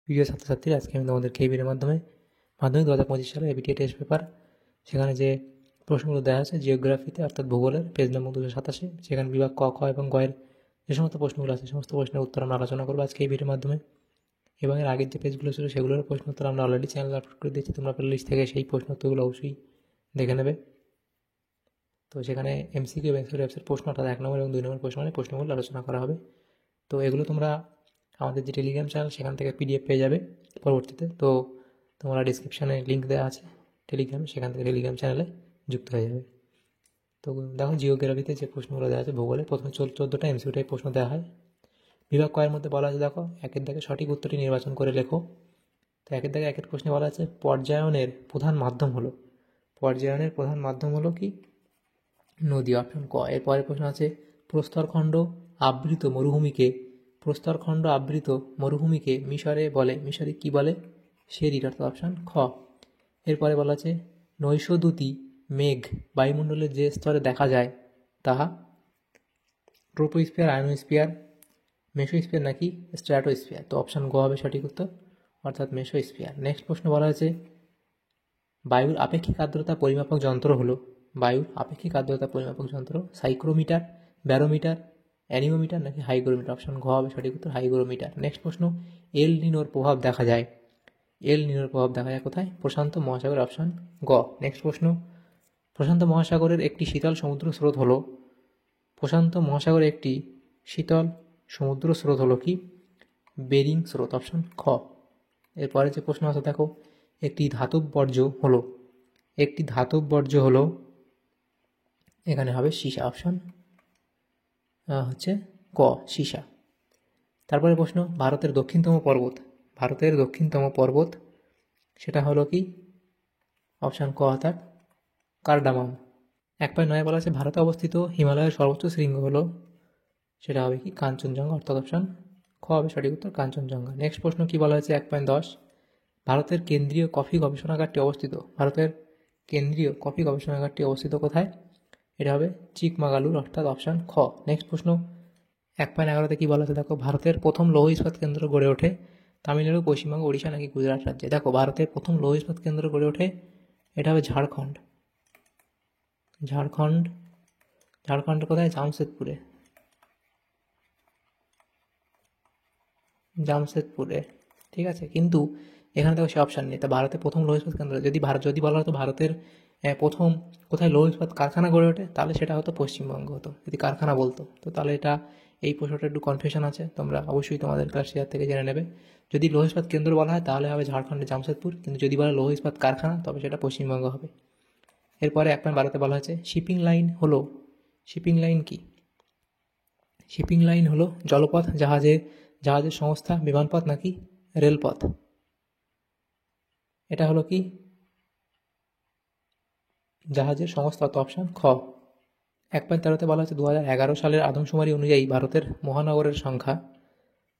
প্রিয় ছাত্রছাত্রী, আজকে আমি তোমাদেরকে এই ভিডিওর মাধ্যমে মাধ্যমিক 2025 সালে এবিটিএ টেস্ট পেপার সেখানে যে প্রশ্নগুলো দেওয়া আছে জিওগ্রাফিতে অর্থাৎ ভূগোলের পেজ নম্বর 287, সেখানে বিভাগ ক, খ এবং গয়ের যে সমস্ত প্রশ্নগুলো আছে সমস্ত প্রশ্নের উত্তর আমরা আলোচনা করবো আজকে এই ভিডিওর মাধ্যমে। এবং এর আগের যে পেজগুলো ছিল সেগুলোর প্রশ্ন উত্তর আমরা অলরেডি চ্যানেলে আপলোড করে দিয়েছি, তোমরা প্লে লিস্ট থেকে সেই প্রশ্ন উত্তরগুলো অবশ্যই দেখে নেবে। তো সেখানে এমসিকিউ এবং এক্সের প্রশ্ন অর্থাৎ 1 নম্বর এবং 2 নম্বর প্রশ্নগুলো আলোচনা করা হবে। তো এগুলো তোমরা আমাদের যে টেলিগ্রাম চ্যানেল সেখান থেকে পিডিএফ পেয়ে যাবে পরবর্তীতে। তো তোমরা ডিসক্রিপশানে লিঙ্ক দেওয়া আছে টেলিগ্রামে, সেখান থেকে টেলিগ্রাম চ্যানেলে যুক্ত হয়ে যাবে। তো দেখো জিওগ্রাফিতে যে প্রশ্নগুলো দেওয়া আছে ভূগোলে প্রথমে 14টা এমসিকিউ টাইপ প্রশ্ন দেওয়া হয়। বিভাগ কয়ের মধ্যে বলা আছে, দেখো একের দাগে সঠিক উত্তরটি নির্বাচন করে লেখো। তো একের দাগে একের প্রশ্নে বলা আছে পর্যায়নের প্রধান মাধ্যম হলো, পর্যায়নের প্রধান মাধ্যম হলো কি নদী, অপশন ক। এর পরের প্রশ্ন আছে প্রস্তরখণ্ড আবৃত মরুভূমিকে, প্রস্তরখণ্ড আবৃত মরুভূমিকে মিশরে বলে, মিশরে কি বলে? শেরির, অর্থাৎ অপশন খ। এরপরে বলা আছে নৈশদ্যুতি মেঘ বায়ুমণ্ডলের যে স্তরে দেখা যায় তাহা ট্রোপোস্ফিয়ার, আয়নোস্ফিয়ার, মেসোস্ফিয়ার নাকি স্ট্র্যাটোস্ফিয়ার? তো অপশন গ হবে সঠিক উত্তর, অর্থাৎ মেসোস্ফিয়ার। নেক্সট প্রশ্ন বলা আছে বায়ুর আপেক্ষিক আর্দ্রতা পরিমাপক যন্ত্র হলো, বায়ুর আপেক্ষিক আর্দ্রতা পরিমাপক যন্ত্র সাইক্রোমিটার, ব্যারোমিটার, অ্যানিমোমিটার নাকি হাইগ্রোমিটার? অপশন ঘ হবে সঠিক উত্তর, হাইগ্রোমিটার। নেক্সট প্রশ্ন এল নিনোর প্রভাব দেখা যায়, এল নিনোর প্রভাব দেখা যায় কোথায়? প্রশান্ত মহাসাগর, অপশন গ। নেক্সট প্রশ্ন প্রশান্ত মহাসাগরের একটি শীতল সমুদ্র স্রোত হলো, প্রশান্ত মহাসাগরের একটি শীতল সমুদ্র স্রোত হলো কি? বেরিং স্রোত, অপশন খ। এরপরে যে প্রশ্ন আছে দেখো একটি ধাতব বর্জ্য হলো, একটি ধাতব বর্জ্য হলো, এখানে হবে সীসা, অপশন হচ্ছে ক, সীসা। তারপরে প্রশ্ন ভারতের দক্ষিণতম পর্বত, ভারতের দক্ষিণতম পর্বত সেটা হলো কি? অপশন ক, অর্থাৎ কার্ডামাম। 1.9 বলা আছে ভারতে অবস্থিত হিমালয়ের সর্বোচ্চ শৃঙ্গ হলো, সেটা হবে কি? কাঞ্চনজঙ্ঘা, অর্থাৎ অপশন খ হবে সঠিক উত্তর, কাঞ্চনজঙ্ঘা। নেক্সট প্রশ্ন কি বলা হয়েছে 1.10 ভারতের কেন্দ্রীয় কফি গবেষণাগারটি অবস্থিত, ভারতের কেন্দ্রীয় কফি গবেষণাগারটি অবস্থিত কোথায়? এটা হবে চিকমাগালুর, অর্থাৎ অপশন খ। নেক্সট প্রশ্ন 1.11তে কি বলা আছে দেখো ভারতের প্রথম লৌহ ইস্পাত কেন্দ্র গড়ে ওঠে তামিলনাড়ু, পশ্চিমবঙ্গ, ওড়িশা নাকি গুজরাট রাজ্যে? দেখো ভারতের প্রথম লৌহ ইস্পাত কেন্দ্র গড়ে ওঠে, এটা হবে ঝাড়খণ্ড, ঝাড়খণ্ড, ঝাড়খণ্ড কোথায়? জামশেদপুরে, জামশেদপুরে, ঠিক আছে। কিন্তু এখানে দেখো সে অপশান নেই। তা ভারতের প্রথম লৌহ ইস্পাত কেন্দ্র যদি বলা হতো ভারতের প্রথম কোথায় লৌহ ইস্পাত কারখানা গড়ে ওঠে, তাহলে সেটা হতো পশ্চিমবঙ্গ হতো, যদি কারখানা বলতো। তো তাহলে এটা এই প্রশ্নটা একটু কনফিউশন আছে, তোমরা অবশ্যই তোমাদের ক্লাস ইয়ার থেকে জেনে নেবে। যদি লৌহ ইস্পাত কেন্দ্র বলা হয় তাহলে হবে ঝাড়খণ্ডের জামশেদপুর, কিন্তু যদি বলা লৌহ ইস্পাত কারখানা তবে সেটা পশ্চিমবঙ্গ হবে। এরপরে 1.12তে বলা হয়েছে শিপিং লাইন হলো, শিপিং লাইন কি? শিপিং লাইন হলো জলপথ, জাহাজের সংস্থা, বিমানপথ নাকি রেলপথ? এটা হলো কি? জাহাজের সংস্থা, তো অপশন খ। 1.13তে বলা হচ্ছে 2011 সালের আদমশুমারি অনুযায়ী ভারতের মহানগরের সংখ্যা,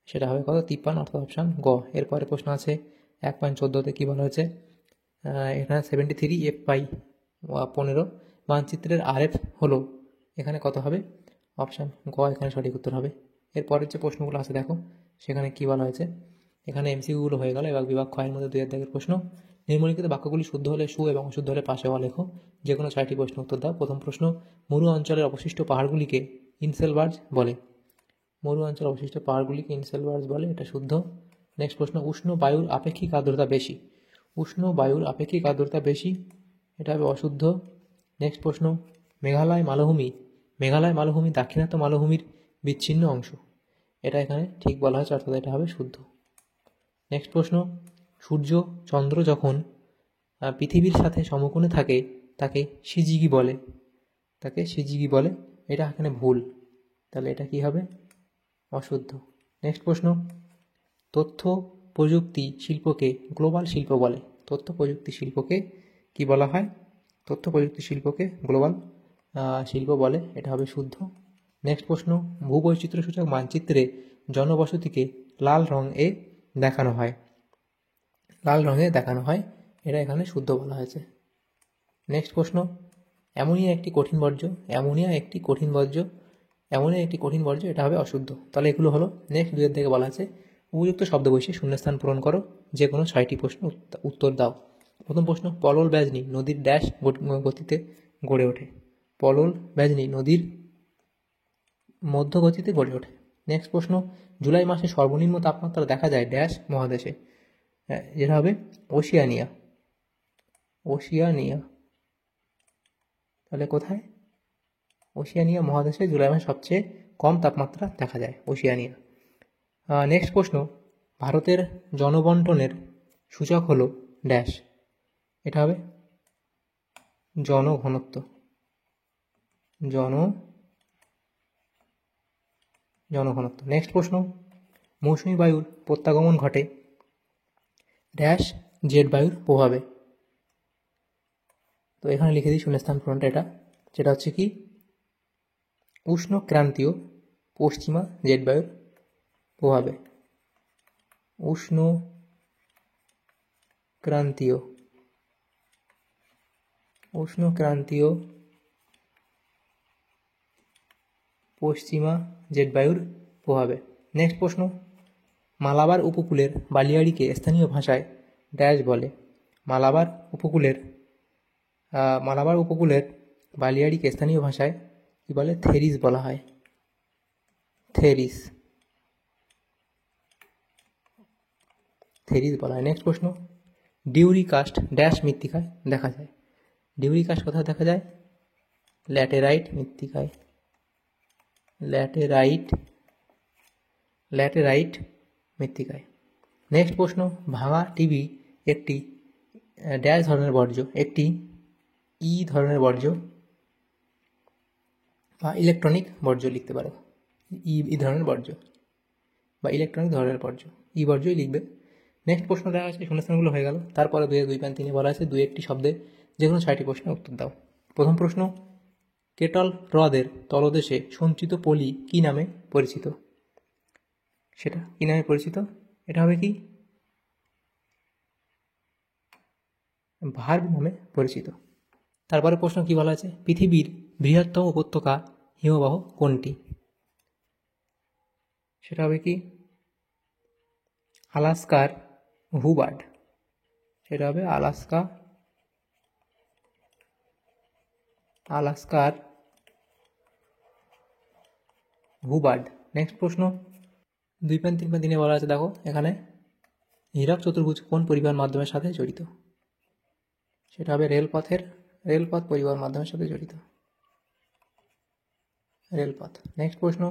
সেটা হবে কত? 53, অর্থাৎ অপশন গ। এরপরে প্রশ্ন আছে 1.14তে কি বলা হয়েছে এখানে 73 F/15 মানচিত্রের RF হলো, এখানে কত হবে? অপশান গ এখানে সঠিক উত্তর হবে। এরপরের যে প্রশ্নগুলো আছে দেখো সেখানে কি বলা হয়েছে, এখানে এমসিকিউগুলো হয়ে গেল। এবার বিভাগ ক্ষয়ের মধ্যে 2 দাগের প্রশ্ন নিম্নলিখিত বাক্যগুলি শুদ্ধ হলে সু এবং অশুদ্ধ হলে পাশে হওয়া লেখো, যে কোনো 6টি প্রশ্ন উত্তর দাও। প্রথম প্রশ্ন মরু অঞ্চলের অবশিষ্ট পাহাড়গুলিকে ইনসেলবার্জ বলে, মরু অঞ্চলের অবশিষ্ট পাহাড়গুলিকে ইনসেলবার্জ বলে, এটা শুদ্ধ। নেক্সট প্রশ্ন উষ্ণ বায়ুর আপেক্ষিক আর্দ্রতা বেশি, উষ্ণ বায়ুর আপেক্ষিক আর্দ্রতা বেশি, এটা হবে অশুদ্ধ। নেক্সট প্রশ্ন মেঘালয় মালভূমি দাক্ষিণাত্য মালভূমির বিচ্ছিন্ন অংশ, এটা এখানে ঠিক বলা হয়েছে, অর্থাৎ এটা হবে শুদ্ধ। নেক্সট প্রশ্ন সূর্য চন্দ্র যখন পৃথিবীর সাথে সমকোণে থাকে তাকে সিজিগি বলে, তাকে সিজিগি বলে, এটা এখানে ভুল, তাহলে এটা কি হবে? অশুদ্ধ। নেক্সট প্রশ্ন তথ্য প্রযুক্তি শিল্পকে গ্লোবাল শিল্প বলে, তথ্য প্রযুক্তি শিল্পকে কি বলা হয়? তথ্য প্রযুক্তি শিল্পকে গ্লোবাল শিল্প বলে, এটা হবে শুদ্ধ। নেক্সট প্রশ্ন ভূবৈচিত্র্যসূচক মানচিত্রে জনবসতিকে লাল রঙে দেখানো হয়, লাল রঙে দেখানো হয়, এটা এখানে শুদ্ধ বলা হয়েছে। নেক্সট প্রশ্ন অ্যামোনিয়া একটি কঠিন বর্জ্য, অ্যামোনিয়া একটি কঠিন বর্জ্য, এটা হবে অশুদ্ধ। তাহলে এগুলো হলো। নেক্সট 2 থেকে বলা আছে উপযুক্ত শব্দ বসিয়ে শূন্যস্থান পূরণ করো, যে কোনো 6টি প্রশ্ন উত্তর দাও। প্রথম প্রশ্ন, পলল ব্যাজনী নদীর ড্যাশ গতিতে গড়ে ওঠে। পলল ব্যাজনী নদীর মধ্য গতিতে গড়ে ওঠে। নেক্সট প্রশ্ন, জুলাই মাসে সর্বনিম্ন তাপমাত্রা দেখা যায় ড্যাশ মহাদেশে। যেটা হবে ওশিয়ানিয়া। ওশিয়ানিয়া, তাহলে কোথায়? ওশিয়ানিয়া মহাদেশে জুলাই মাসে সবচেয়ে কম তাপমাত্রা দেখা যায়, ওশিয়ানিয়া। নেক্সট প্রশ্ন, ভারতের জনবন্টনের সূচক হলো ড্যাশ। এটা হবে জনঘনত্ব। জনঘনত্ব। নেক্সট প্রশ্ন, মৌসুমী বায়ুর প্রত্যাগমন ঘটে ড্যাশ জেট বায়ুর প্রভাবে। তো এখানে লিখে দিই শূন্যস্থান পূরণটা, এটা যেটা হচ্ছে কি উষ্ণ ক্রান্তীয় পশ্চিমা জেট বায়ুর প্রভাবে। উষ্ণ ক্রান্তীয় পশ্চিমা জেট বায়ুর প্রভাবে। নেক্সট প্রশ্ন, মালাবার উপকূলের বালিয়াড়িকে স্থানীয় ভাষায় ড্যাশ বলে। মালাবার উপকূলের বালিয়াড়িকে স্থানীয় ভাষায় কি বলে? থেরিস বলা হয়। থেরিস বলা হয়। নেক্সট প্রশ্ন, ডিউরি কাস্ট ড্যাশ মৃত্তিকায় দেখা যায়। ডিউরি কাস্ট কোথায় দেখা যায়? ল্যাটেরাইট মৃত্তিকায়। ল্যাটেরাইট মৃত্তিকায়। নেক্সট প্রশ্ন, ভাঙা টিভি একটি ড্যাশ ধরনের বর্জ্য। একটি ই ধরনের বর্জ্য বা ইলেকট্রনিক বর্জ্য লিখতে পারো। ই ধরনের বর্জ্য বা ইলেকট্রনিক ধরনের বর্জ্য, ই বর্জ্যই লিখবে। নেক্সট প্রশ্ন দেওয়া আছে, শূন্যস্থানগুলো হয়ে গেল। তারপরে 2-2-3 বলা আছে 2-1টি শব্দে যে কোনো 6টি প্রশ্নের উত্তর দাও। প্রথম প্রশ্ন, কেটল হ্রদের তলদেশে সঞ্চিত পলি কি নামে পরিচিত? সেটা কি নামে পরিচিত? এটা হবে কি ভার্ব নামে পরিচিত। তারপরে প্রশ্ন কি বলা আছে, পৃথিবীর বৃহত্তম উপত্যকা হিমবাহ কোনটি? সেটা হবে কি আলাস্কার হুবার্ড। সেটা হবে আলাস্কার হুবার্ড। নেক্সট প্রশ্ন, 2-3 বলা আছে, দেখো এখানে হীরক চতুর্ভুজ কোন পরিবহন মাধ্যমের সাথে জড়িত? সেটা হবে রেলপথ পরিবহন মাধ্যমের সাথে জড়িত, রেলপথ। নেক্সট প্রশ্ন,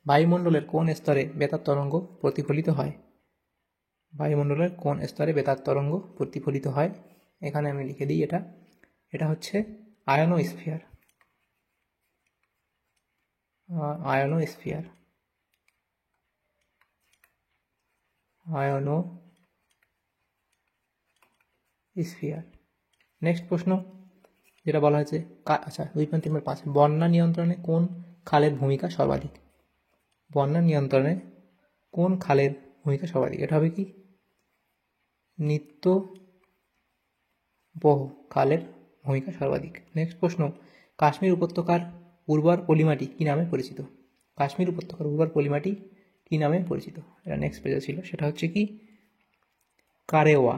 বায়ুমণ্ডলের কোন স্তরে বেতার তরঙ্গ প্রতিফলিত হয়? বায়ুমণ্ডলের কোন স্তরে বেতার তরঙ্গ প্রতিফলিত হয়? এখানে আমি লিখে দিই, এটা হচ্ছে আয়নোস্ফিয়ার। নেক্সট প্রশ্ন যেটা বলা হয়েছে, আচ্ছা 2.3-5, বন্যা নিয়ন্ত্রণে কোন খালের ভূমিকা সর্বাধিক? বন্যা নিয়ন্ত্রণে কোন খালের ভূমিকা সর্বাধিক? এটা হবে কি নিত্যবহ খালের ভূমিকা সর্বাধিক। নেক্সট প্রশ্ন, কাশ্মীর উপত্যকার উর্বর পলিমাটি কি নামে পরিচিত? কাশ্মীর উপত্যকার উর্বর পলিমাটি কি নামে পরিচিত? এটা নেক্সট পেজে ছিল, সেটা হচ্ছে কি কারেওয়া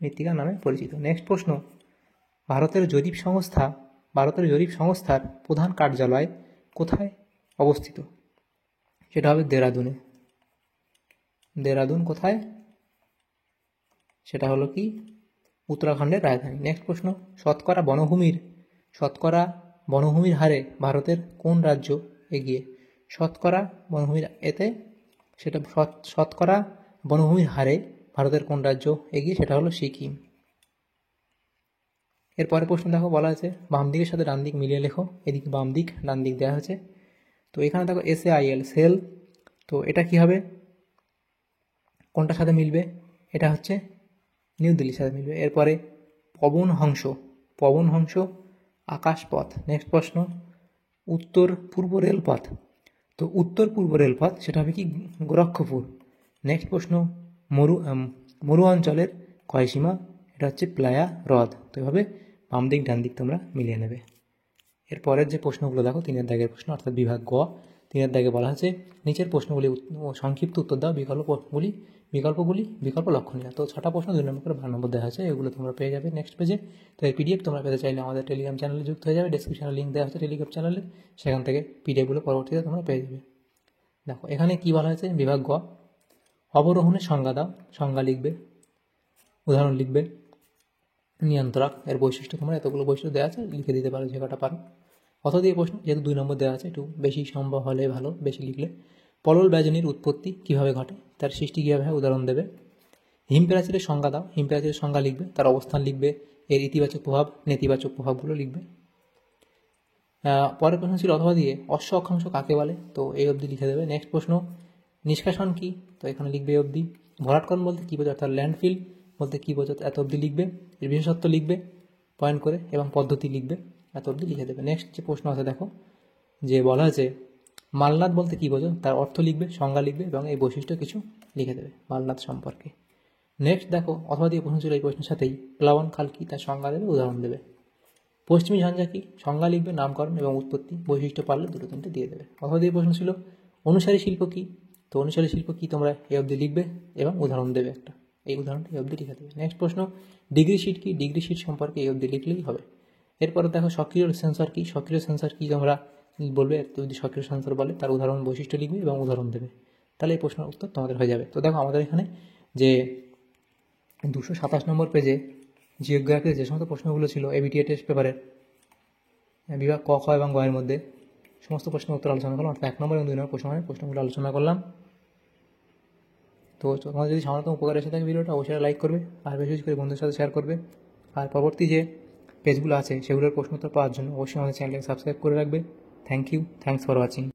মৃত্তিকা নামে পরিচিত। নেক্সট প্রশ্ন, ভারতের জরিপ সংস্থার প্রধান কার্যালয় কোথায় অবস্থিত? সেটা হবে দেরাদুনে। দেরাদুন কোথায়? সেটা হলো কি উত্তরাখণ্ডের রাজধানী। নেক্সট প্রশ্ন, শতকরা বনভূমির হারে ভারতের কোন রাজ্য এগিয়ে? শতকরা বনভূমির হারে ভারতের কোন রাজ্য এগিয়ে? সেটা হলো সিকিম। এরপরে প্রশ্ন দেখো, বলা আছে বাম দিকের সাথে ডান দিক মিলিয়ে লেখো। এদিকে বাম দিক ডান দিক দেওয়া হয়েছে। তো এখানে দেখো SAIL সেল, তো এটা কি হবে, কোনটার সাথে মিলবে? এটা হচ্ছে নিউ দিল্লির সাথে মিলবে। এরপরে পবন হংস আকাশপথ। নেক্সট প্রশ্ন, উত্তর পূর্ব রেলপথ, তো উত্তর পূর্ব রেলপথ সেটা হবে কি গোরক্ষপুর। নেক্সট প্রশ্ন, মরু অঞ্চলের ক্ষয়সীমা, এটা হচ্ছে প্লায়া হ্রদ। তো এভাবে বাম দিক ডান দিক তোমরা মিলিয়ে নেবে। এর পরের যে প্রশ্নগুলো দেখো 3 দাগের প্রশ্ন অর্থাৎ বিভাগ গ। 3 দাগে বলা হচ্ছে নিচের প্রশ্নগুলি সংক্ষিপ্ত উত্তর দাও, বিকল্প লক্ষণীয়। তো 6টা প্রশ্ন 2 নম্বর করে 12 নম্বর দেওয়া আছে, এগুলো তোমরা পেয়ে যাবে নেক্সট পেজে। তো এর পিডিএফ তোমরা পেতে চাইলে আমাদের টেলিগ্রাম চ্যানেলে যুক্ত হয়ে যাবে, ডেসক্রিপশনে লিঙ্ক দেওয়া আছে টেলিগ্রাম চ্যানেলে, সেখান থেকে পিডিএফগুলো পরবর্তীতে তোমরা পেয়ে যাবে। দেখো এখানে কি বলা হয়েছে, বিভাগ গ, অবরোহণের সংজ্ঞা দাও, সংজ্ঞা লিখবে, উদাহরণ লিখবে। নিয়ন্ত্রক, এর বৈশিষ্ট্য তোমরা এতগুলো বৈশিষ্ট্য দেওয়া আছে, লিখে দিতে পারো যে কটা পারো। অত দিয়ে প্রশ্ন, যেহেতু 2 নম্বর দেওয়া আছে একটু বেশি সম্ভব হলে ভালো, বেশি লিখলে। পলল ব্যজনীর উৎপত্তি কীভাবে ঘটে, তার সৃষ্টি কীভাবে হয়, উদাহরণ দেবে। হিমপ্রাচীরের সংজ্ঞা দাও, হিমপ্রাচীরের সংজ্ঞা লিখবে, তার অবস্থান লিখবে, এর ইতিবাচক প্রভাব নেতিবাচক প্রভাবগুলো লিখবে। পরের প্রশ্ন ছিল অথবা দিয়ে অশ্ব অক্ষাংশ কাকে বলে, তো এই অবধি লিখে দেবে। নেক্সট প্রশ্ন, নিষ্কাশন কি, তো এখানে লিখবে এই অবধি। ভরাটকরণ বলতে কী বোঝায়, অর্থাৎ ল্যান্ডফিল বলতে কী বোঝায় এত অবধি লিখবে, এর বিশেষত্ব লিখবে পয়েন্ট করে এবং পদ্ধতি লিখবে, এত অবধি লিখে দেবে। নেক্সট যে প্রশ্ন আছে দেখো, যে বলা আছে মালনাদ বলতে কী বোঝো, তার অর্থ লিখবে, সংজ্ঞা লিখবে এবং এই বৈশিষ্ট্য কিছু লিখে দেবে মালনাদ সম্পর্কে। নেক্সট দেখো অথবা দিয়ে প্রশ্ন ছিল এই প্রশ্নের সাথেই, প্লাবন খাল কি, তার সংজ্ঞা দেবে, উদাহরণ দেবে। পশ্চিমী ঝঞ্ঝা কি, সংজ্ঞা লিখবে, নামকরণ এবং উৎপত্তি, বৈশিষ্ট্য পারলে 2-3টে দিয়ে দেবে। অথবা দিয়ে প্রশ্ন ছিল অনুসারী শিল্প কি, তো অনুসারী শিল্প কি তোমরা এই অবধি লিখবে এবং উদাহরণ দেবে একটা, এই উদাহরণটা এই অবধি লিখে দেবে। নেক্সট প্রশ্ন, ডিগ্রি শিট কি, ডিগ্রি শিট সম্পর্কে এই অবধি লিখলেই হবে। এরপরে দেখো সক্রিয় সেন্সর কি, সক্রিয় সেন্সর কি তোমরা বলবে, যদি সক্রিয় সেন্সর বলে তার উদাহরণ বৈশিষ্ট্য লিখবে এবং উদাহরণ দেবে, তাহলে এই প্রশ্নের উত্তর তোমাদের হয়ে যাবে। তো দেখো আমাদের এখানে যে 227 নম্বর পেজে জিওগ্রাফির যে সমস্ত প্রশ্নগুলো ছিল এবিটিএ টেস্ট পেপারের বিভাগ ক, খ এবং গ এর মধ্যে সমস্ত প্রশ্নের উত্তর আলোচনা করলাম, অর্থাৎ 1 নম্বর এবং 2 নম্বর প্রশ্নগুলো আলোচনা করলাম। তো তোমাদের যদি সামান্যতম উপকার এসে থাকে ভিডিওটা অবশ্যই লাইক করবে, আর বেশি বেশি করে বন্ধুদের সাথে শেয়ার করবে। আর পরবর্তী যে পেজগুলো আছে সেগুলোর প্রশ্ন উত্তর পাওয়ার জন্য অবশ্যই আমাদের চ্যানেলটাকে সাবস্ক্রাইব করে রাখবে। Thank you, thanks for watching.